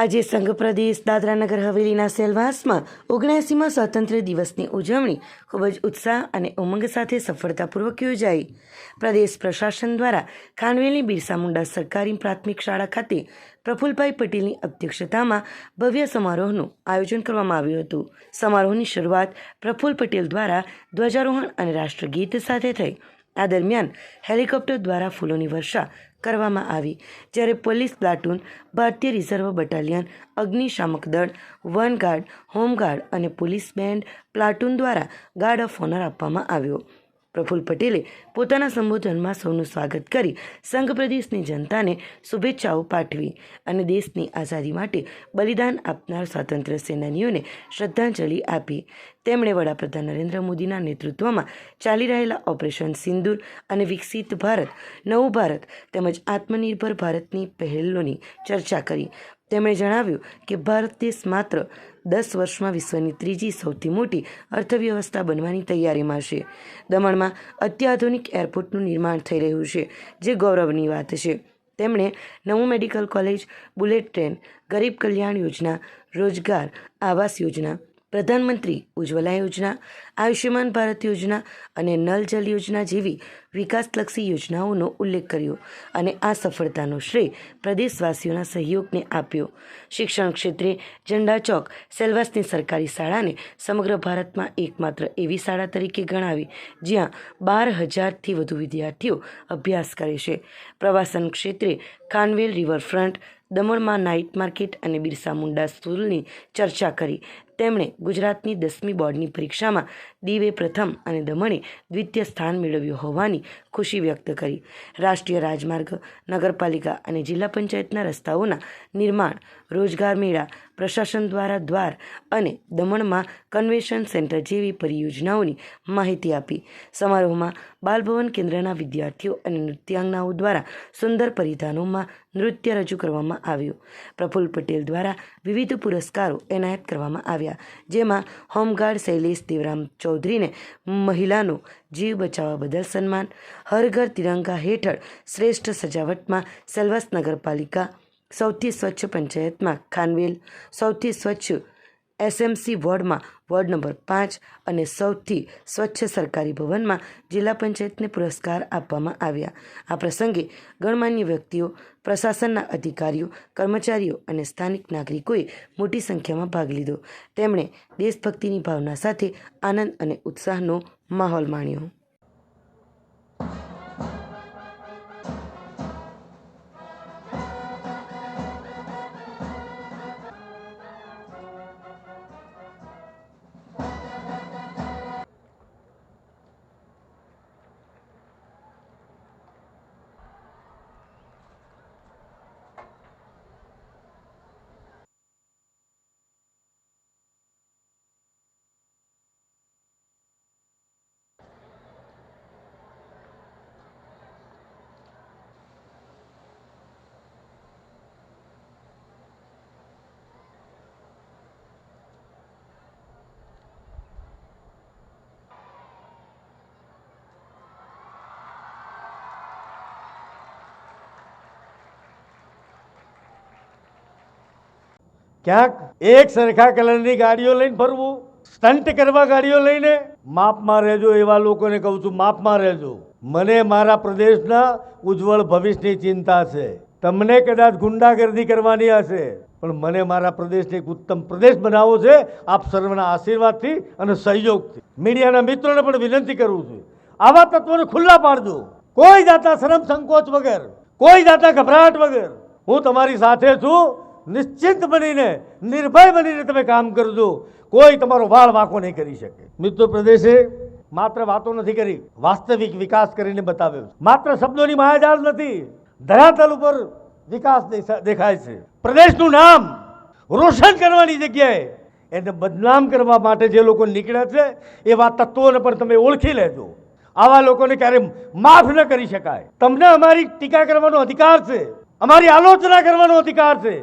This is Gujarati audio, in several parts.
આજે સંઘ પ્રદેશ દાદરાનગર હવેલીના સેલવાસમાં 79મા સ્વાતંત્ર્ય દિવસની ઉજવણી ખૂબ જ ઉત્સાહ અને ઉમંગ સાથે સફળતાપૂર્વક યોજાઈ. પ્રદેશ પ્રશાસન દ્વારા ખાનવેલની બિરસા મુંડા સરકારી પ્રાથમિક શાળા ખાતે પ્રફુલભાઈ પટેલની અધ્યક્ષતામાં ભવ્ય સમારોહનું આયોજન કરવામાં આવ્યું હતું. સમારોહની શરૂઆત પ્રફુલ પટેલ દ્વારા ધ્વજારોહણ અને રાષ્ટ્રગીત સાથે થઈ. આ દરમિયાન હેલિકોપ્ટર દ્વારા ફૂલોની વર્ષા કરવામાં આવી, જ્યારે પોલીસ પ્લાટૂન, ભારતીય રિઝર્વ બટાલિયન, અગ્નિશામક દળ, વનગાર્ડ, હોમગાર્ડ અને પોલીસ બેન્ડ પ્લાટૂન દ્વારા ગાર્ડ ઓફ ઓનર આપવામાં આવ્યો. પ્રફુલ પટેલે પોતાના સંબોધનમાં સૌનું સ્વાગત કરી સંઘ પ્રદેશની જનતાને શુભેચ્છાઓ પાઠવી અને દેશની આઝાદી માટે બલિદાન આપનાર સ્વાતંત્ર્ય સેનાનીઓને શ્રદ્ધાંજલિ આપી. તેમણે વડાપ્રધાન નરેન્દ્ર મોદીના નેતૃત્વમાં ચાલી રહેલા ઓપરેશન સિંદૂર અને વિકસિત ભારત, નવું ભારત તેમજ આત્મનિર્ભર ભારતની પહેલોની ચર્ચા કરી. તેમણે જણાવ્યું કે ભારત દેશ માત્ર 10 વર્ષમાં વિશ્વની ત્રીજી સૌથી મોટી અર્થવ્યવસ્થા બનવાની તૈયારીમાં છે. દમણમાં અત્યાધુનિક એરપોર્ટનું નિર્માણ થઈ રહ્યું છે, જે ગૌરવની વાત છે. તેમણે નવું medical college, bullet train, Garib Kalyan યોજના, રોજગાર આવાસ યોજના, પ્રધાનમંત્રી ઉજ્જવલા યોજના, આયુષ્યમાન ભારત યોજના અને નલ જલ યોજના જેવી વિકાસલક્ષી યોજનાઓનો ઉલ્લેખ કર્યો અને આ સફળતાનો શ્રેય પ્રદેશવાસીઓના સહયોગને આપ્યો. શિક્ષણ ક્ષેત્રે ઝંડા ચોક સેલવાસની સરકારી શાળાને સમગ્ર ભારતમાં એકમાત્ર એવી શાળા તરીકે ગણાવી જ્યાં 12,000થી વધુ વિદ્યાર્થીઓ અભ્યાસ કરે છે. પ્રવાસન ક્ષેત્રે ખાનવેલ રિવરફ્રન્ટ, દમણમાં નાઇટ માર્કેટ અને બિરસા મુંડા સ્કૂલની ચર્ચા કરી. તેમણે ગુજરાતની 10મી બોર્ડની પરીક્ષામાં દીવે પ્રથમ અને દમણે દ્વિતીય સ્થાન મેળવ્યું હોવાની ખુશી વ્યક્ત કરી. રાષ્ટ્રીય રાજમાર્ગ, નગરપાલિકા અને જિલ્લા પંચાયતના રસ્તાઓના નિર્માણ, રોજગાર મેળા, પ્રશાસન દ્વારા દ્વાર અને દમણમાં કન્વેન્શન સેન્ટર જેવી પરિયોજનાઓની માહિતી આપી. સમારોહમાં બાલભવન કેન્દ્રના વિદ્યાર્થીઓ અને નૃત્યાંગનાઓ દ્વારા સુંદર પરિધાનોમાં નૃત્ય રજૂ કરવામાં આવ્યું. પ્રફુલ પટેલ દ્વારા વિવિધ પુરસ્કારો એનાયત કરવામાં આવ્યા, જેમાં હોમગાર્ડ શૈલેષ દેવરામ ચૌધરીને મહિલાનો જીવ બચાવવા બદલ સન્માન, હર ઘર તિરંગા હેઠળ શ્રેષ્ઠ સજાવટમાં સેલવાસ નગરપાલિકા, સૌથી સ્વચ્છ પંચાયતમાં ખાનવેલ, સૌથી સ્વચ્છ એસએમસી વોર્ડમાં વોર્ડ નંબર 5 અને સૌથી સ્વચ્છ સરકારી ભવનમાં જિલ્લા પંચાયતને પુરસ્કાર આપવામાં આવ્યા. આ પ્રસંગે ગણમાન્ય વ્યક્તિઓ, પ્રશાસનના અધિકારીઓ, કર્મચારીઓ અને સ્થાનિક નાગરિકોએ મોટી સંખ્યામાં ભાગ લીધો. તેમણે દેશભક્તિની ભાવના સાથે આનંદ અને ઉત્સાહનો માહોલ માણ્યો. ક્યાંક એક સરખા કલરની ગાડીઓ લઈને ફરવું, સ્ટન્ટ કરવા ગાડીઓ લઈને, માપમાં રહેજો એવા લોકોને કહું છું, માપમાં રહેજો. મને મારા પ્રદેશના ઉજ્જવળ ભવિષ્યની ચિંતા છે. તમને કદાચ ગુંડાગર્દી કરવાની હશે, પણ મને મારા પ્રદેશને એક ઉત્તમ પ્રદેશ બનાવવો છે. આપ સર્વના આશીર્વાદથી અને સહયોગથી. મીડિયાના મિત્રોને પણ વિનંતી કરું છું, આવા તત્વોને ખુલ્લા પાડજો. કોઈ જાતના શરમ સંકોચ વગર, કોઈ જાતના ગભરાટ વગર હું તમારી સાથે છું. નિશ્ચિંત બનીને, નિર્ભય બનીને તમે કામ કરજો. કોઈ તમારો વાળ વાંકો નહીં કરી શકે. મિત્રો, પ્રદેશે માત્ર વાતો નથી કરી, વાસ્તવિક વિકાસ કરીને બતાવ્યો. માત્ર શબ્દોની માયાજાળ નથી, ધરાતલ ઉપર વિકાસ દેખાય છે. પ્રદેશનું નામ રોશન કરવાની જગ્યાએ એને બદનામ કરવા માટે જે લોકો નીકળ્યા છે, એવા તત્વોને પણ તમે ઓળખી લેજો. આવા લોકોને ક્યારે માફ ન કરી શકાય. તમને અમારી ટીકા કરવાનો અધિકાર છે, અમારી આલોચના કરવાનો અધિકાર છે.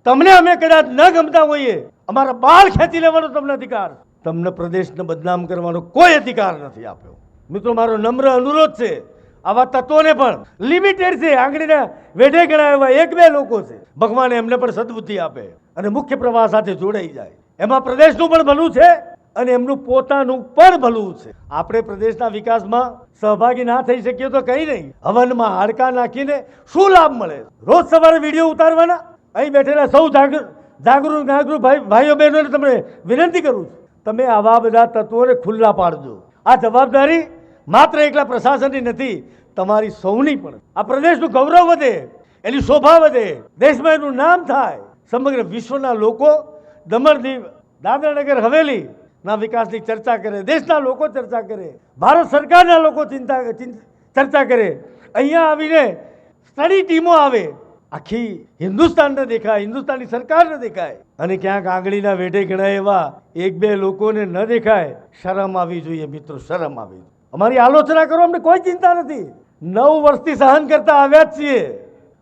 તમને અમે કદાચ ન ગમતા હોઈએ, અમારા બાળ ખેંચી લેવાનો તમને અધિકાર. તમને પ્રદેશને બદનામ કરવાનો કોઈ અધિકાર નથી આપ્યો. મિત્રો, મારો નમ્ર અનુરોધ છે, આવા તત્વોને પણ લિમિટેડ છે, આંગળીના વેઢે ગણાય એવા એક બે લોકો છે. ભગવાન એમને પણ સદબુદ્ધિ આપે અને મુખ્ય પ્રવાહ સાથે જોડાઈ જાય. એમાં પ્રદેશનું પણ ભલું છે અને એમનું પોતાનું પણ ભલું છે. આપણે પ્રદેશના વિકાસમાં સહભાગી ના થઈ શકીએ તો કંઈ નહીં, હવનમાં હાડકા નાખીને શું લાભ મળે? રોજ સવારે વિડીયો ઉતારવાના. અહીં બેઠેલા સૌ જાગૃત ભાઈઓ બહેનોને તમને વિનંતી કરું છું, તમે આવા બધા તત્વોને ખુલ્લા પાડજો. આ જવાબદારી માત્ર એકલા પ્રશાસનની નથી, તમારી સૌની પણ. આ પ્રદેશનું ગૌરવ વધે, એની શોભા વધે, દેશમાં એનું નામ થાય. સમગ્ર વિશ્વના લોકો દમણ દીવ દાદરાનગર હવેલી ના વિકાસની ચર્ચા કરે, દેશના લોકો ચર્ચા કરે, ભારત સરકારના લોકો ચર્ચા કરે. અહીંયા આવીને સ્ટડી ટીમો આવે, આખી હિન્દુસ્તાનને દેખાય, હિન્દુસ્તાનની સરકારને દેખાય અને ક્યાંક આંગળીના વેઢે ગણાય એવા એક બે લોકોને ન દેખાય. શરમ આવી જોઈએ મિત્રો, શરમ આવી જોઈએ. અમારી આલોચના કરો, અમને કોઈ ચિંતા નથી. 9 વર્ષથી સહન કરતા આવ્યા જ છીએ,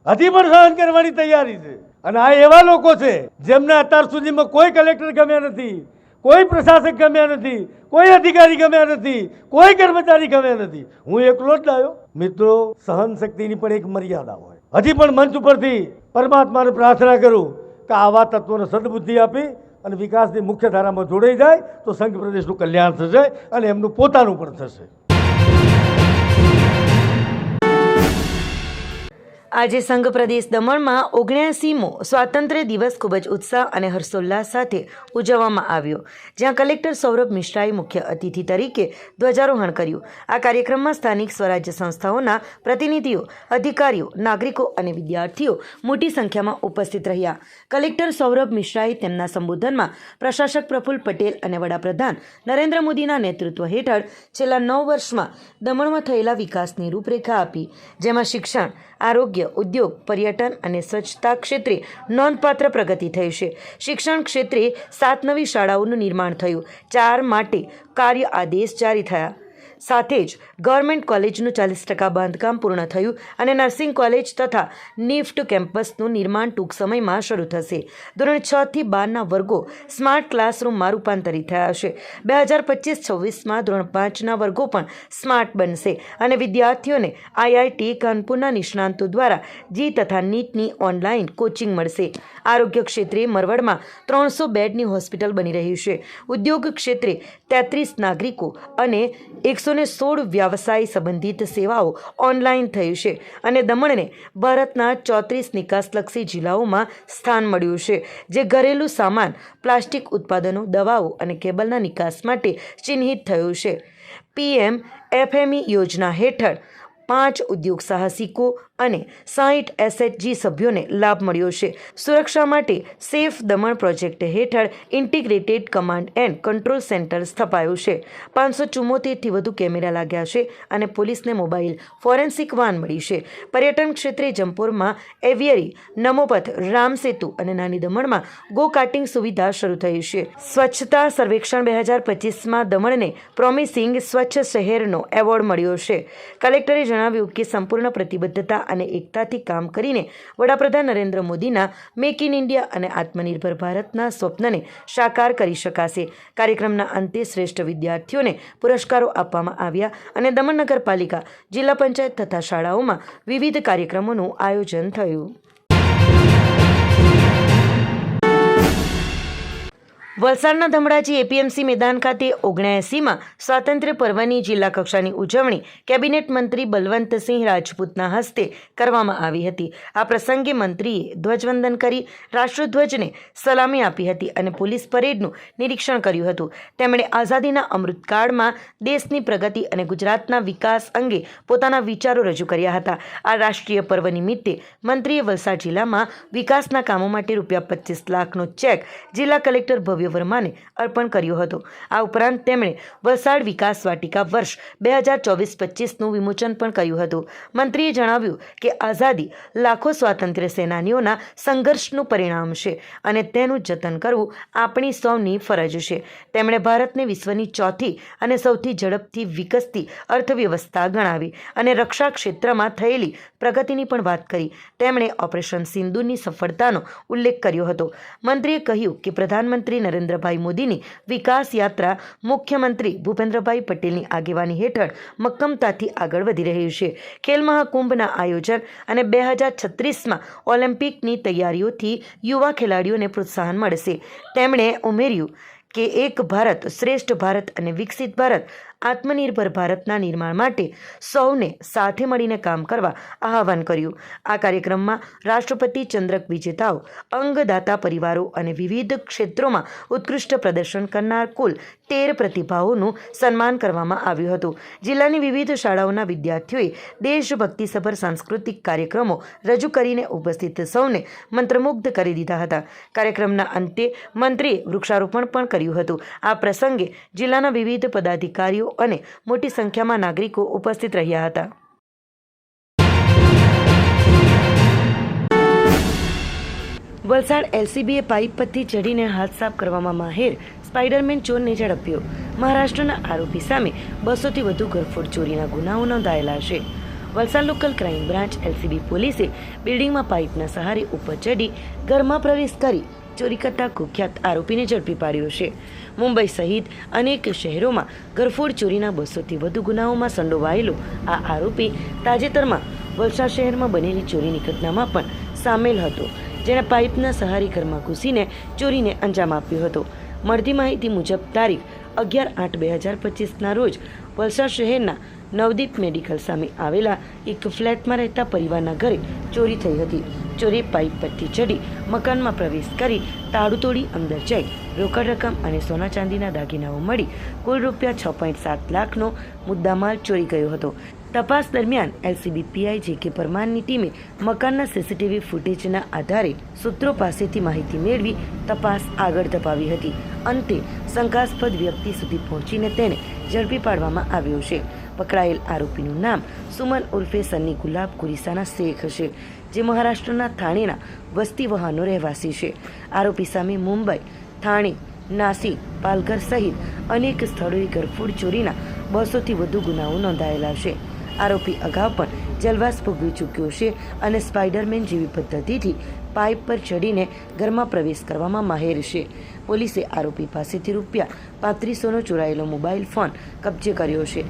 હજી પણ સહન કરવાની તૈયારી છે. અને આ એવા લોકો છે જેમને અત્યાર સુધીમાં કોઈ કલેક્ટર ગમ્યા નથી, કોઈ પ્રશાસક ગમ્યા નથી, કોઈ અધિકારી ગમ્યા નથી, કોઈ કર્મચારી ગમ્યા નથી. હું એકલો જ લાવ્યો. મિત્રો, સહન શક્તિની પણ એક મર્યાદા હોય. હજી પણ મંચ ઉપરથી પરમાત્માને પ્રાર્થના કરું કે આવા તત્વોને સદબુદ્ધિ આપી અને વિકાસની મુખ્ય ધારામાં જોડાઈ જાય તો સંઘ પ્રદેશનું કલ્યાણ થશે અને એમનું પોતાનું પણ થશે. આજે સંઘ પ્રદેશ દમણમાં 79મો સ્વાતંત્ર્ય દિવસ ખૂબ જ ઉત્સાહ અને હર્ષોલ્લાસ સાથે ઉજવવામાં આવ્યો, જ્યાં કલેક્ટર સૌરભ મિશ્રાએ મુખ્ય અતિથિ તરીકે ધ્વજારોહણ કર્યું. આ કાર્યક્રમમાં સ્થાનિક સ્વરાજ્ય સંસ્થાઓના પ્રતિનિધિઓ, અધિકારીઓ, નાગરિકો અને વિદ્યાર્થીઓ મોટી સંખ્યામાં ઉપસ્થિત રહ્યા. કલેક્ટર સૌરભ મિશ્રાએ તેમના સંબોધનમાં પ્રશાસક પ્રફુલ્લ પટેલ અને વડાપ્રધાન નરેન્દ્ર મોદીના નેતૃત્વ હેઠળ છેલ્લા 9 વર્ષમાં દમણમાં થયેલા વિકાસની રૂપરેખા આપી, જેમાં શિક્ષણ, આરોગ્ય, ઉદ્યોગ, પર્યટન અને સ્વચ્છતા ક્ષેત્રે નોંધપાત્ર પ્રગતિ થઈ છે. શિક્ષણ ક્ષેત્રે 7 નવી શાળાઓનું નિર્માણ થયું, 4 માટે કાર્ય આદેશ જારી થયા. સાથે જ ગવર્મેન્ટ કોલેજનું 40% બાંધકામ પૂર્ણ થયું અને નર્સિંગ કોલેજ તથા નિફ્ટ કેમ્પસનું નિર્માણ ટૂંક સમયમાં શરૂ થશે. ધોરણ 6 થી 12ના વર્ગો સ્માર્ટ ક્લાસરૂમમાં રૂપાંતરિત થયા છે. 2025-26માં ધોરણ 5ના વર્ગો પણ સ્માર્ટ બનશે અને વિદ્યાર્થીઓને IIT કાનપુરના નિષ્ણાંતો દ્વારા જી તથા નીટની ઓનલાઈન કોચિંગ મળશે. આરોગ્ય ક્ષેત્રે મરવડમાં 300 બેડની હોસ્પિટલ બની રહી છે. ઉદ્યોગ ક્ષેત્રે 33 નાગરિકો અને 116 વ્યવસાય સંબંધિત સેવાઓ ઓનલાઈન થઈ છે અને દમણને ભારતના 34 નિકાસલક્ષી જિલ્લાઓમાં સ્થાન મળ્યું છે, જે ઘરેલું સામાન, પ્લાસ્ટિક ઉત્પાદનો, દવાઓ અને કેબલના નિકાસ માટે ચિહ્નિત થયું છે. PM FME યોજના હેઠળ 5 ઉદ્યોગ સાહસિકો અને 60 SHG સભ્યોને લાભ મળ્યો છે. સુરક્ષા માટે સેફ દમણ પ્રોજેક્ટ હેઠળ integrated command and control centre સ્થપાયું છે. 574થી વધુ કેમેરા લાગ્યા છે અને પોલીસને મોબાઈલ ફોરેન્સિક વાન મળી છે. પર્યટન ક્ષેત્રે જમપુરમાં એવિયરી, નમોપથ, રામ સેતુ અને નાની દમણમાં ગો કાર્ટિંગ સુવિધા શરૂ થઈ છે. સ્વચ્છતા સર્વેક્ષણ 2025માં દમણને પ્રોમિસિંગ સ્વચ્છ શહેરનો એવોર્ડ મળ્યો છે. કલેક્ટરે જણાવ્યું કે સંપૂર્ણ પ્રતિબદ્ધતા અને એકતાથી કામ કરીને વડાપ્રધાન નરેન્દ્ર મોદીના મેક ઇન ઇન્ડિયા અને આત્મનિર્ભર ભારતના સ્વપ્નને સાકાર કરી શકાશે. કાર્યક્રમના અંતે શ્રેષ્ઠ વિદ્યાર્થીઓને પુરસ્કારો આપવામાં આવ્યા અને દમણ નગરપાલિકા, જિલ્લા પંચાયત તથા શાળાઓમાં વિવિધ કાર્યક્રમોનું આયોજન થયું. વલસાડના ધમડાજી APMC મેદાન ખાતે 79માં સ્વાતંત્ર્ય પર્વની જિલ્લા કક્ષાની ઉજવણી કેબિનેટ મંત્રી બલવંતસિંહ રાજપૂતના હસ્તે કરવામાં આવી હતી. આ પ્રસંગે મંત્રીએ ધ્વજવંદન કરી રાષ્ટ્રધ્વજને સલામી આપી હતી અને પોલીસ પરેડનું નિરીક્ષણ કર્યું હતું. તેમણે આઝાદીના અમૃતકાળમાં દેશની પ્રગતિ અને ગુજરાતના વિકાસ અંગે પોતાના વિચારો રજૂ કર્યા હતા. આ રાષ્ટ્રીય પર્વ નિમિત્તે મંત્રીએ વલસાડ જિલ્લામાં વિકાસના કામો માટે ₹25 લાખનો ચેક જિલ્લા કલેક્ટર ભવ્ય વર્માને અર્પણ કર્યો હતો. આ ઉપરાંત તેમણે વલસાડ વિકાસ વાટિકા વર્ષ 2024-25નું વિમોચન પણ કર્યું હતું. મંત્રીએ જણાવ્યું કે આઝાદી લાખો સ્વાતંત્ર્ય સેનાનીઓના સંઘર્ષનું પરિણામ છે અને તેનું જતન કરવું આપણી સૌની ફરજ છે. તેમણે ભારતને વિશ્વની ચોથી અને સૌથી ઝડપથી વિકસતી અર્થવ્યવસ્થા ગણાવી અને રક્ષા ક્ષેત્રમાં થયેલી પ્રગતિની પણ વાત કરી. તેમણે ઓપરેશન સિંદૂરની સફળતાનો ઉલ્લેખ કર્યો હતો. મંત્રીએ કહ્યું કે પ્રધાનમંત્રી નરેન્દ્ર નરેન્દ્રભાઈ મોદીની વિકાસ યાત્રા મુખ્યમંત્રી ભૂપેન્દ્રભાઈ પટેલની આગેવાની હેઠળ મક્કમતાથી આગળ વધી રહ્યું છે. ખેલ મહાકુંભના આયોજન અને 2036માં ઓલિમ્પિકની તૈયારીઓથી યુવા ખેલાડીઓને પ્રોત્સાહન મળશે. તેમણે ઉમેર્યું કે એક ભારત શ્રેષ્ઠ ભારત અને વિકસિત ભારત આત્મનિર્ભર ભારતના નિર્માણ માટે સૌને સાથે મળીને કામ કરવા આહ્વાન કર્યું. આ કાર્યક્રમમાં રાષ્ટ્રપતિ ચંદ્રક વિજેતાઓ, અંગદાતા પરિવારો અને વિવિધ ક્ષેત્રોમાં ઉત્કૃષ્ટ પ્રદર્શન કરનાર કુલ 13 પ્રતિભાઓનું સન્માન કરવામાં આવ્યું હતું. જિલ્લાની વિવિધ શાળાઓના વિદ્યાર્થીઓએ દેશભક્તિસભર સાંસ્કૃતિક કાર્યક્રમો રજૂ કરીને ઉપસ્થિત સૌને મંત્રમુગ્ધ કરી દીધા હતા. કાર્યક્રમના અંતે મંત્રીએ વૃક્ષારોપણ પણ કર્યું હતું. આ પ્રસંગે જિલ્લાના વિવિધ પદાધિકારીઓ અને મોટી સંખ્યામાં નાગરિકો ઉપસ્થિત રહ્યા હતા. વલસાડ એલસીબીએ પાઇપ પરથી ચઢીને હાથ સાફ કરવામાં માહેર સ્પાઇડરમેન ચોરને ઝડપ્યો. મહારાષ્ટ્રના આરોપી સામે 200થી વધુ ઘરફોડ ચોરીના ગુનાઓ નોંધાયેલા છે. Valsad local crime branch LCB પોલીસે બિલ્ડિંગમાં પાઇપના સહારે ઉપર ચડી ઘરમાં પ્રવેશ કરી ચોરી કરતા કુખ્યાત આરોપીને ઝડપી પાડ્યો છે. મુંબઈ સહિત અનેક શહેરોમાં ઘરફોડ ચોરીના 200થી વધુ ગુનાઓમાં સંડોવાયેલો આ આરોપી તાજેતરમાં વલસાડ શહેરમાં બનેલી ચોરીની ઘટનામાં પણ સામેલ હતો, જેણે પાઇપના સહારે ઘરમાં ઘૂસીને ચોરીને અંજામ આપ્યો હતો. મળતી માહિતી મુજબ તારીખ 11/8/2025ના રોજ વલસાડ શહેરના નવદીપ મેડિકલ સામે આવેલા એક ફ્લેટમાં રહેતા પરિવારના ઘરે ચોરી થઈ હતી. ચોરી પાઇપ પરથી ચડી મકાનમાં પ્રવેશ કરી તાળું તોડી અંદર જઈ રોકડ રકમ અને સોના ચાંદીના દાગીનાઓ મળી કુલ ₹6.7 લાખનો મુદ્દામાલ ચોરી ગયો હતો. તપાસ દરમિયાન એલસીબી પીઆઈ જે.કે. પરમારની ટીમે મકાનના સીસીટીવી ફૂટેજના આધારે સૂત્રો પાસેથી માહિતી મેળવી તપાસ આગળ ધપાવી હતી. અંતે શંકાસ્પદ વ્યક્તિ સુધી પહોંચીને તેને ઝડપી પાડવામાં આવ્યો છે. પકડાયેલ આરોપીનું નામ સુમન ઉર્ફે સન્ની ગુલાબ કુરીસાના શેખ છે, જે મહારાષ્ટ્રના થાણેના વસ્તી વહાનો રહેવાસી છે. આરોપી સામે મુંબઈ, થાણે, નાસિક, પાલઘર સહિત અનેક સ્થળોએ ઘરફોડ ચોરીના 200થી વધુ ગુનાઓ નોંધાયેલા છે. આરોપી અગાઉ પણ જલવાસ ભોગવી ચૂક્યો છે અને સ્પાઇડરમેન જેવી પદ્ધતિથી પાઇપ પર ચડીને ઘરમાં પ્રવેશ કરવામાં માહેર છે. પોલીસે આરોપી પાસેથી ₹3500નો ચોરાયેલો મોબાઈલ ફોન કબજે કર્યો છે.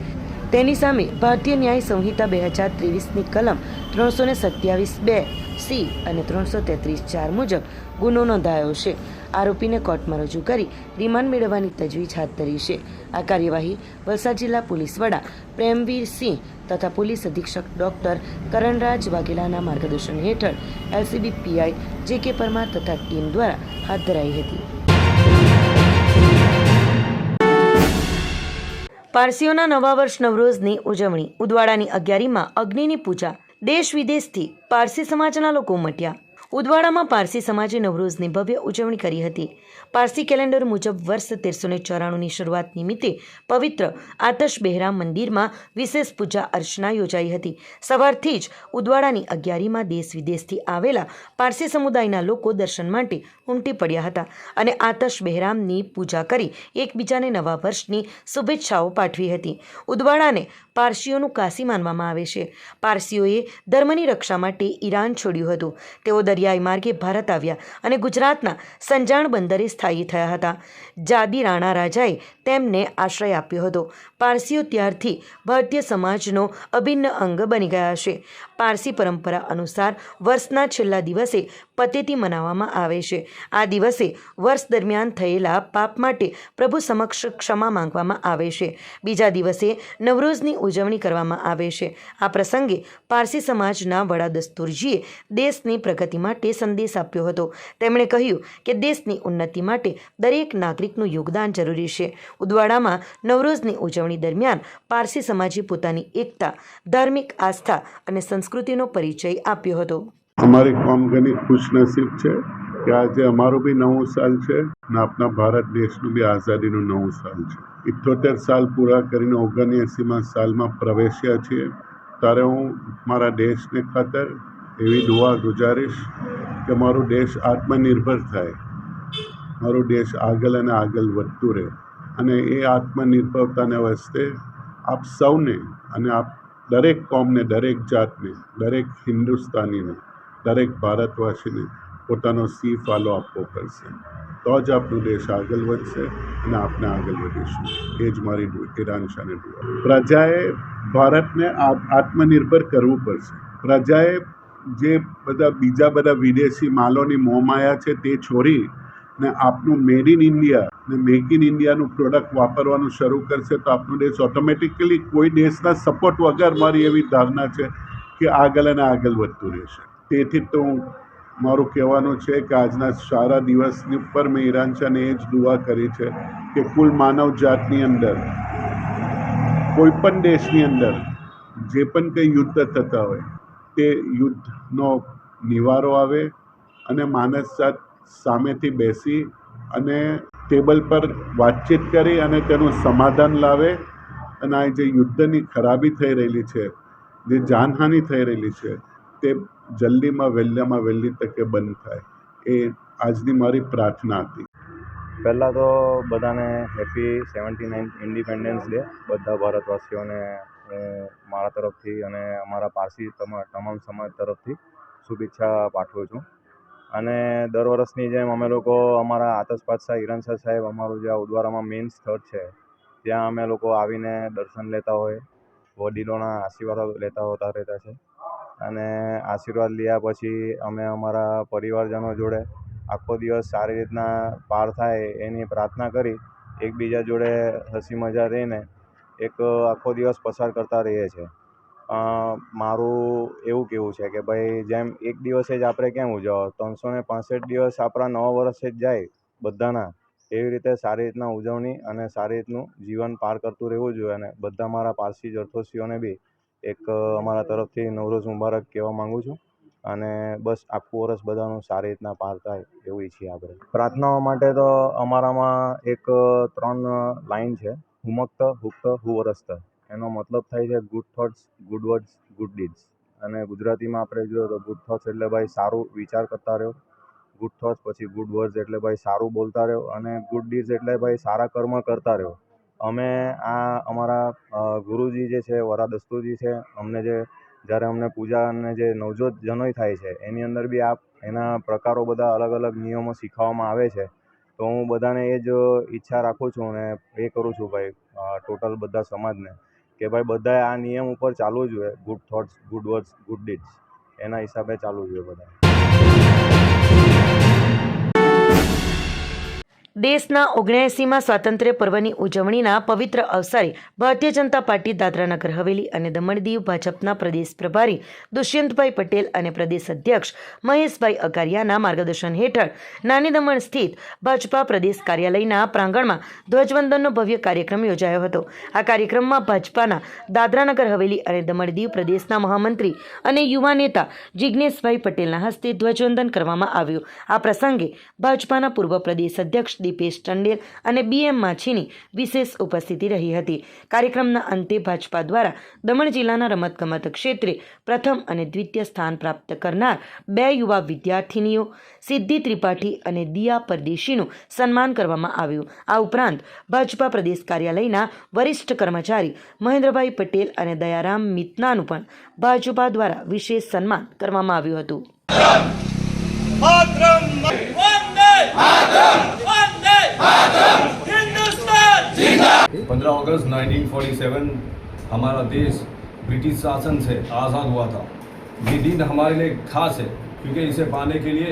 તેની સામે ભારતીય ન્યાય સંહિતા 2023ની કલમ 327(2)(c) અને 333(4) મુજબ ગુનો નોંધાયો છે. આરોપીને કોર્ટમાં રજૂ કરી રિમાન્ડ મેળવવાની તજવીજ હાથ ધરી છે. આ કાર્યવાહી વલસાડ જિલ્લા પોલીસ વડા પ્રેમવીર સિંહ તથા પોલીસ અધિક્ષક ડોક્ટર કરણરાજ વાઘેલાના માર્ગદર્શન હેઠળ એલસીબી પીઆઈ જે.કે. પરમાર તથા ટીમ દ્વારા હાથ ધરાઈ હતી. પારસીઓના નવા વર્ષ નવરોઝની ઉજવણી. ઉદવાડાની અગિયારીમાં અગ્નિની પૂજા. દેશ વિદેશથી પારસી સમાજના લોકો ઉમટ્યા. ઉદવાડામાં પારસી સમાજે નવરોઝની ભવ્ય ઉજવણી કરી હતી. પારસી કેલેન્ડર મુજબ વર્ષ 1394ની શરૂઆત નિમિત્તે પવિત્ર આતશ બેહરામ મંદિરમાં વિશેષ પૂજા અર્ચના યોજાઈ હતી. સવારથી જ ઉદવાડાની અગિયારીમાં દેશ વિદેશથી આવેલા પારસી સમુદાયના લોકો દર્શન માટે ઉમટી પડ્યા હતા અને આતશ બેહરામની પૂજા કરી એકબીજાને નવા વર્ષની શુભેચ્છાઓ પાઠવી હતી. ઉદવાડાને પારસીઓનું કાશી માનવામાં આવે છે. પારસીઓએ ધર્મની રક્ષા માટે ઈરાન છોડ્યું હતું. તેઓ દરિયાઈ માર્ગે ભારત આવ્યા અને ગુજરાતના સંજાણ બંદરે સ્થાયી થયા હતા. જાદી રાણા રાજાએ તેમને આશ્રય આપ્યો હતો. પારસીઓ ત્યારથી ભારતીય સમાજનો અભિન્ન અંગ બની ગયા છે. પારસી પરંપરા અનુસાર વર્ષના છેલ્લા દિવસે પતેતી મનાવવામાં આવે છે. આ દિવસે વર્ષ દરમિયાન થયેલા પાપ માટે પ્રભુ સમક્ષ ક્ષમા માંગવામાં આવે છે. બીજા દિવસે નવરોઝની ઉજવણી કરવામાં આવે છે. આ પ્રસંગે પારસી સમાજના વડા દસ્તુરજીએ દેશની પ્રગતિ માટે સંદેશ આપ્યો હતો. તેમણે કહ્યું કે દેશની ઉન્નતિ માટે દરેક નાગરિકનું યોગદાન જરૂરી છે. ઉદવાડામાં નવરોઝની ઉજવણી દરમિયાન પારસી સમાજે પોતાની એકતા, ધાર્મિક આસ્થા અને સંસ્કૃતિનો પરિચય આપ્યો હતો. અમારી કોમ ઘણી ખુશનસીબ છે કે આજે અમારું બી નવું સાલ છે અને આપણા ભારત દેશનું બી આઝાદીનું નવું સાલ છે. 78 સાલ પૂરા કરીને 79માં સાલમાં પ્રવેશ્યા છીએ. ત્યારે હું મારા દેશને ખાતર એવી દુઆ ગુજારીશ કે મારો દેશ આત્મનિર્ભર થાય, મારો દેશ આગળ અને આગળ વધતું રહે અને એ આત્મનિર્ભરતાને વસ્તે આપ સૌને અને આપ દરેક કોમને, દરેક જાતને, દરેક હિન્દુસ્તાનીને, દરેક ભારતવાસીને પોતાનો સી ફાળો આપવો પડશે. તો જ આપણો દેશ આગળ વધશે અને આપણે આગળ વધીશું. એ જ મારી ઈરાન શાહને દુઆ. પ્રજાએ ભારતને આત્મનિર્ભર કરવું પડશે. પ્રજાએ જે બીજા બધા વિદેશી માલોની મોહમાયા છે તે છોડી ને આપણું મેડ ઇન ઇન્ડિયા ને મેક ઇન ઇન્ડિયાનું પ્રોડક્ટ વાપરવાનું શરૂ કરશે તો આપણો દેશ ઓટોમેટિકલી કોઈ દેશના સપોર્ટ વગર મારી એવી ધારણા છે કે આગળ અને આગળ વધતું રહેશે. તેથી તો મારું કહેવાનું છે કે આજના સારા દિવસની ઉપર મેં ઈરાન શાહને એ જ દુઆ કરી છે કે કુલ માનવ જાતની અંદર કોઈ પણ દેશની અંદર જે પણ કંઈ યુદ્ધ થતા હોય તે યુદ્ધનો નિવારો આવે અને માણસ જાત સામેથી બેસી અને ટેબલ પર વાતચીત કરી અને તેનું સમાધાન લાવે અને આ જે યુદ્ધની ખરાબી થઈ રહેલી છે, જે જાનહાનિ થઈ રહેલી છે, તે જલ્દીમાં વહેલી તકે બંધ થાય. એ આજની મારી પ્રાર્થના હતી. પહેલાં તો બધાને હેપી 79th ઇન્ડિપેન્ડન્સ ડે. બધા ભારતવાસીઓને હું મારા તરફથી અને અમારા પારસી તમામ સમાજ તરફથી શુભેચ્છા પાઠવું છું. અને દર વર્ષની જેમ અમે લોકો અમારા આતશ બાદશાહ ઈરાન શાહ સાહેબ, અમારું જે આ ઉદવાડામાં મેઇન સ્થળ છે ત્યાં અમે લોકો આવીને દર્શન લેતા હોય, વડીલોના આશીર્વાદ લેતા હોતા રહેતા છે. અને આશીર્વાદ લીધા પછી અમે અમારા પરિવારજનો જોડે આખો દિવસ સારી રીતના પાર થાય એની પ્રાર્થના કરી એકબીજા જોડે હસી મજા રહીને એક આખો દિવસ પસાર કરતા રહીએ છીએ. મારું એવું કહેવું છે કે ભાઈ જેમ એક દિવસે જ આપણે કેમ ઉજવો, 365 દિવસ આપણા નવા વર્ષે જ જાય બધાના, એવી રીતે સારી રીતના ઉજવણી અને સારી રીતનું જીવન પાર કરતું રહેવું જોઈએ. અને બધા મારા પારસી જરથોશીઓને બી એક અમારા તરફથી નવરોઝ મુબારક કહેવા માગું છું. અને બસ આખું વર્ષ બધાનું સારી રીતના પાર થાય એવું ઈચ્છીએ આપણે. પ્રાર્થનાઓ માટે તો અમારામાં એક 3 લાઈન છે: હુમક્ત, હુક્ત, હુવરસ્ત. એનો મતલબ થાય છે good thoughts, good words, good deeds. અને ગુજરાતીમાં આપણે જોઈએ તો ગુડ થોટ્સ એટલે ભાઈ સારું વિચાર કરતા રહો, ગુડ થોટ્સ પછી ગુડ વર્ડ્સ એટલે ભાઈ સારું બોલતા રહો, અને ગુડ ડીડ્સ એટલે ભાઈ સારા કર્મ કરતા રહો. અમે આ અમારા ગુરુજી જે છે, વરા દસ્તુરજી છે, અમને જે જ્યારે અમને પૂજા અને જે નવજોત જનોઈ થાય છે એની અંદર બી એના પ્રકારો બધા અલગ અલગ નિયમો શીખવવામાં આવે છે. તો હું બધાને એ જ ઈચ્છા રાખું છું અને એ કરું છું ભાઈ ટોટલ બધા સમાજને કે ભાઈ બધાએ આ નિયમ ઉપર ચાલવું જોઈએ. Good thoughts, good words, good deeds, એના હિસાબે ચાલવું જોઈએ બધા. દેશના 79માં સ્વાતંત્ર્ય પર્વની ઉજવણીના પવિત્ર અવસરે ભારતીય જનતા પાર્ટી દાદરાનગર હવેલી અને દમણ દીવ ભાજપના પ્રદેશ પ્રભારી દુષ્યંતભાઈ પટેલ અને પ્રદેશ અધ્યક્ષ મહેશભાઈ અકારિયાના માર્ગદર્શન હેઠળ નાની દમણ સ્થિત ભાજપા પ્રદેશ કાર્યાલયના પ્રાંગણમાં ધ્વજવંદનનો ભવ્ય કાર્યક્રમ યોજાયો હતો. આ કાર્યક્રમમાં ભાજપાના દાદરાનગર હવેલી અને દમણ દીવ પ્રદેશના મહામંત્રી અને યુવા નેતા જિજ્ઞેશભાઈ પટેલના હસ્તે ધ્વજવંદન કરવામાં આવ્યું. આ પ્રસંગે ભાજપાના પૂર્વ પ્રદેશ અધ્યક્ષ દીપેશ ટંડેલ અને BM માછીની વિશેષ ઉપસ્થિતિ રહી હતી. કાર્યક્રમના અંતે ભાજપા દ્વારા દમણ જિલ્લાના રમતગમત ક્ષેત્રે પ્રથમ અને દ્વિતીય સ્થાન પ્રાપ્ત કરનાર 2 યુવા વિદ્યાર્થીનીઓ સિદ્ધિ ત્રિપાઠી અને દિયા પરદેશીનું સન્માન કરવામાં આવ્યું. આ ઉપરાંત ભાજપા પ્રદેશ કાર્યાલયના વરિષ્ઠ કર્મચારી મહેન્દ્રભાઈ પટેલ અને દયારામ મિતનાનું પણ ભાજપા દ્વારા વિશેષ સન્માન કરવામાં આવ્યું હતું. 15 अगस्त 1947 हमारा देश ब्रिटिश शासन से आज़ाद हुआ था. ये दिन हमारे लिए खास है क्योंकि इसे पाने के लिए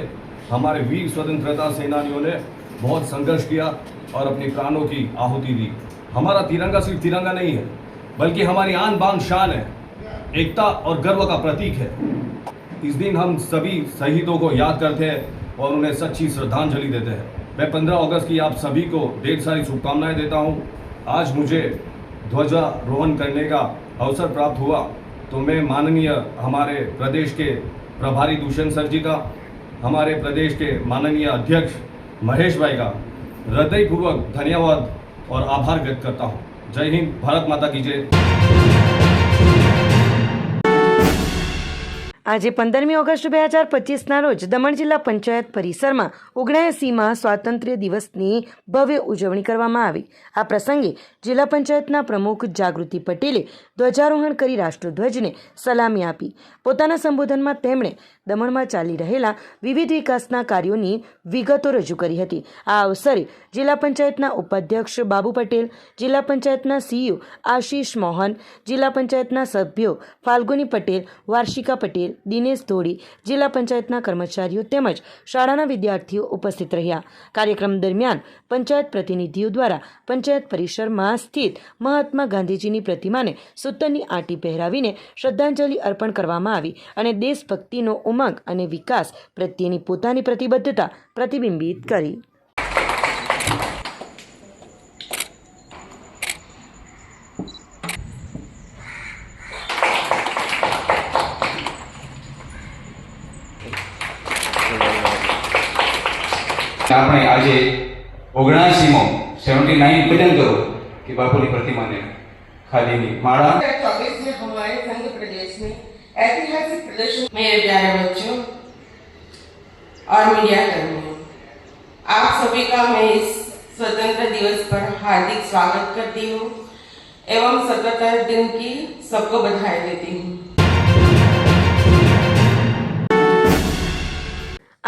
हमारे वीर स्वतंत्रता सेनानियों ने बहुत संघर्ष किया और अपने प्राणों की आहुति दी. हमारा तिरंगा सिर्फ तिरंगा नहीं है बल्कि हमारी आन बान शान है, एकता और गर्व का प्रतीक है. इस दिन हम सभी शहीदों को याद करते हैं और उन्हें सच्ची श्रद्धांजलि देते हैं. मैं 15 अगस्त की आप सभी को ढेर सारी शुभकामनाएं देता हूं. आज मुझे ध्वजारोहण करने का अवसर प्राप्त हुआ तो मैं माननीय हमारे प्रदेश के प्रभारी दुष्यंत सर जी का, हमारे प्रदेश के माननीय अध्यक्ष महेश भाई का हृदयपूर्वक धन्यवाद और आभार व्यक्त करता हूँ. जय हिंद, भारत माता की जय. આજે 15મી ઓગસ્ટ 2025ના રોજ દમણ જિલ્લા પંચાયત પરિસરમાં 79માં સ્વાતંત્ર્ય દિવસની ભવ્ય ઉજવણી કરવામાં આવી. આ પ્રસંગે જિલ્લા પંચાયતના પ્રમુખ જાગૃતિ પટેલે ધ્વજારોહણ કરી રાષ્ટ્રધ્વજને સલામી આપી. પોતાના સંબોધનમાં તેમણે દમણમાં ચાલી રહેલા વિવિધ વિકાસના કાર્યોની વિગતો રજૂ કરી હતી. આ અવસરે જિલ્લા પંચાયતના ઉપાધ્યક્ષ બાબુ પટેલ, જિલ્લા પંચાયતના સીઈઓ આશીષ મોહન, જિલ્લા પંચાયતના સભ્યો ફાલ્ગુની પટેલ, વાર્ષિકા પટેલ, દિનેશ ધોડી, જિલ્લા પંચાયતના કર્મચારીઓ તેમજ શાળાના વિદ્યાર્થીઓ ઉપસ્થિત રહ્યા. કાર્યક્રમ દરમિયાન પંચાયત પ્રતિનિધિઓ દ્વારા પંચાયત પરિસરમાં સ્થિત મહાત્મા ગાંધીજીની પ્રતિમાને સૂતરની આંટી પહેરાવીને શ્રદ્ધાંજલિ અર્પણ કરવામાં આવી અને દેશભક્તિનો ઉમંગ અને વિકાસ પ્રત્યેની પોતાની પ્રતિબદ્ધતા પ્રતિબિંબિત કરી. આપણે આજે 79 पूजन करो कि बापू की प्रतिमा ने खादी की माला 24 में हमारे संघ प्रदेश में ऐतिहासिक प्रदर्शन. मेरे प्यारे बच्चों और मीडिया कर्मियों, आप सभी का मैं इस स्वतंत्र दिवस पर हार्दिक स्वागत करती हूँ एवं 77 दिन की सबको बधाई देती हूँ.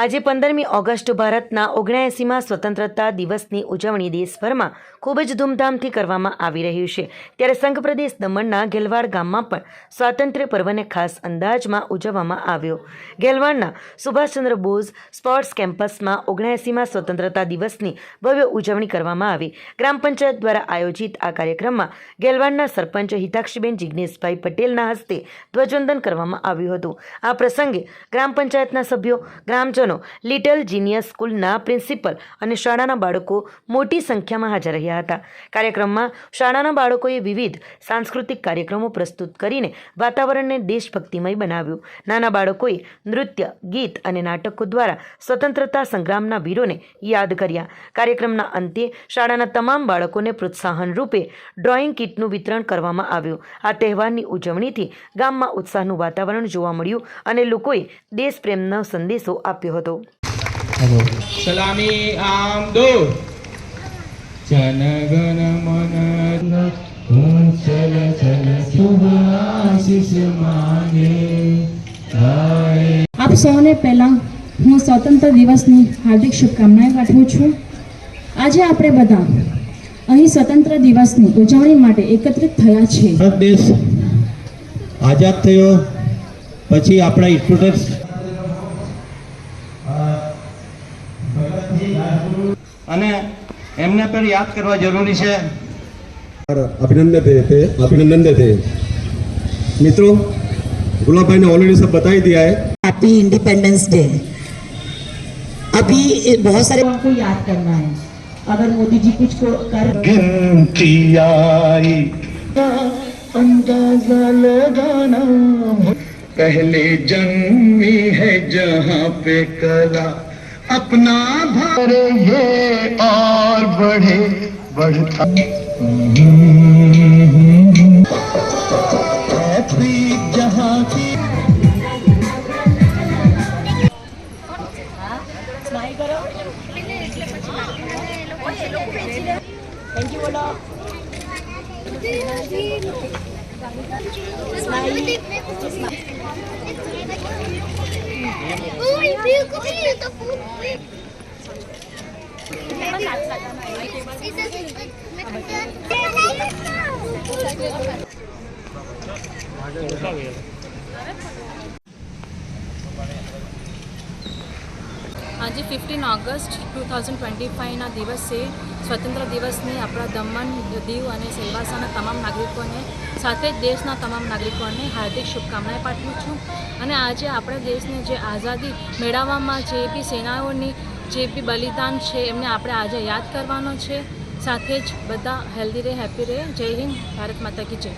આજે 15મી ઓગસ્ટ ભારતના 79માં સ્વતંત્રતા દિવસની ઉજવણી દેશભરમાં ખૂબ જ ધૂમધામથી કરવામાં આવી રહ્યું છે. ત્યારે સંઘ પ્રદેશ દમણના ગેલવાડ ગામમાં પણ સ્વાતંત્ર્ય પર્વને ખાસ અંદાજમાં ઉજવવામાં આવ્યો. ગેલવાડના સુભાષચંદ્ર બોઝ સ્પોર્ટ્સ કેમ્પસમાં 79માં સ્વતંત્રતા દિવસની ભવ્ય ઉજવણી કરવામાં આવી. ગ્રામ પંચાયત દ્વારા આયોજિત આ કાર્યક્રમમાં ગેલવાડના સરપંચ હિતાક્ષીબેન જિગ્નેશભાઈ પટેલના હસ્તે ધ્વજવંદન કરવામાં આવ્યું હતું. આ પ્રસંગે ગ્રામ પંચાયતના સભ્યો, ગ્રામજનો, લિટલ જીનિયસ સ્કૂલના પ્રિન્સિપલ અને શાળાના બાળકો મોટી સંખ્યામાં હાજર રહ્યા હતા. કાર્યક્રમમાં શાળાના બાળકોએ વિવિધ સાંસ્કૃતિક કાર્યક્રમો પ્રસ્તુત કરીને વાતાવરણને દેશભક્તિમય બનાવ્યું. નાના બાળકોએ નૃત્ય, ગીત અને નાટકો દ્વારા સ્વતંત્રતા સંગ્રામના વીરોને યાદ કર્યા. કાર્યક્રમના અંતે શાળાના તમામ બાળકોને પ્રોત્સાહન રૂપે ડ્રોઈંગ કીટનું વિતરણ કરવામાં આવ્યું. આ તહેવારની ઉજવણીથી ગામમાં ઉત્સાહનું વાતાવરણ જોવા મળ્યું અને લોકોએ દેશપ્રેમનો સંદેશો આપ્યો હતો. સલામી આમ દો જનગણ મન ચલ ચલ શુભ આશીષ માંગે. આપ સૌને પહેલા હું સ્વતંત્ર દિવસની હાર્દિક શુભકામનાઓ પાઠવું છું. આજે આપણે બધા અહીં સ્વતંત્ર દિવસની ઉજવણી માટે એકત્રિત થયા છે. ભારત દેશ આઝાદ થયો પછી આપણા સ્ટુડન્ટ્સ અને એમને પણ યાદ કરવા જરૂરી છે. अभिनंदन देते हैं मित्रों. गुलाब भाई ने ऑलरेडी सब बता ही दिया है. Happy independence day. अभी बहुत सारे आपको याद करना है. अगर मोदी जी कुछ को कर गिनती आई अंदाजा लगाना पहले जन्मी है जहाँ पे कला अपना भरे ये और बढ़े बढ़ता जहाँ की थैंक यू बोलो. આજે 15 ઓગસ્ટ 2025ના દિવસે સ્વતંત્ર દિવસની આપણા દમણ, દીવ અને સેલવાસાના તમામ નાગરિકોને સાથે જ દેશના તમામ નાગરિકોને હાર્દિક શુભકામનાઓ પાઠવું છું. અને આજે આપણા દેશને જે આઝાદી મેળવવામાં જે બી સેનાઓની જે બી બલિદાન છે એમને આપણે આજે યાદ કરવાનો છે. સાથે જ બધા હેલ્ધી રહે, હેપી રહે. જય હિન્દ, ભારત માતા કી જય.